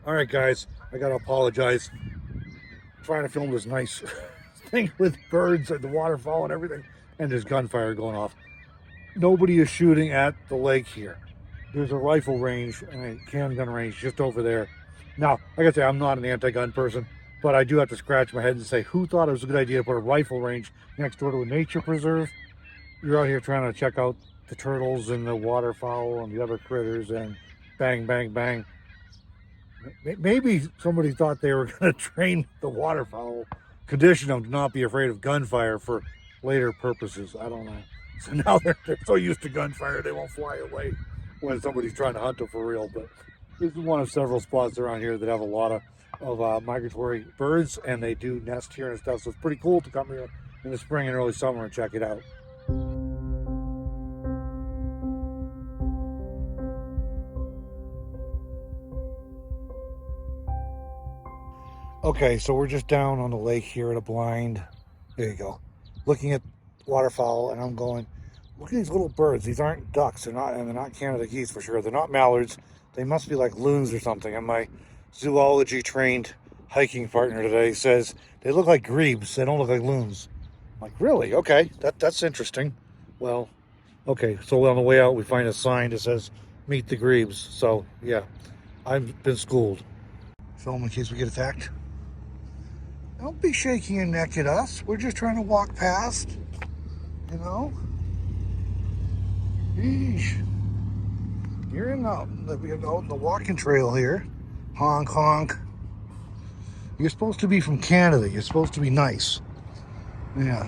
All right, guys, I gotta apologize. I'm trying to film this nice thing with birds and the waterfall and everything, and there's gunfire going off. Nobody is shooting at the lake here. There's a rifle range and a handgun range just over there. Now, like I say, I'm not an anti-gun person, but I do have to scratch my head and say, who thought it was a good idea to put a rifle range next door to a nature preserve? You're out here trying to check out the turtles and the waterfowl and the other critters, and bang, bang, bang. Maybe somebody thought they were going to train the waterfowl, condition them to not be afraid of gunfire for later purposes. I don't know. So now they're so used to gunfire they won't fly away when somebody's trying to hunt them for real. But this is one of several spots around here that have a lot of migratory birds, and they do nest here and stuff. So it's pretty cool to come here in the spring and early summer and check it out. Okay, so we're just down on the lake here at a blind. There you go. Looking at waterfowl, and I'm going, look at these little birds. These aren't ducks. They're not Canada geese for sure. They're not mallards. They must be like loons or something. And my zoology trained hiking partner today says they look like grebes. They don't look like loons. I'm like, really? Okay, that's interesting. Well, okay. So on the way out, we find a sign that says "Meet the grebes." So yeah, I've been schooled. Film in case we get attacked. Don't be shaking your neck at us. We're just trying to walk past, you know? Yeesh. You're in the walking trail here. Honk, honk. You're supposed to be from Canada. You're supposed to be nice. Yeah.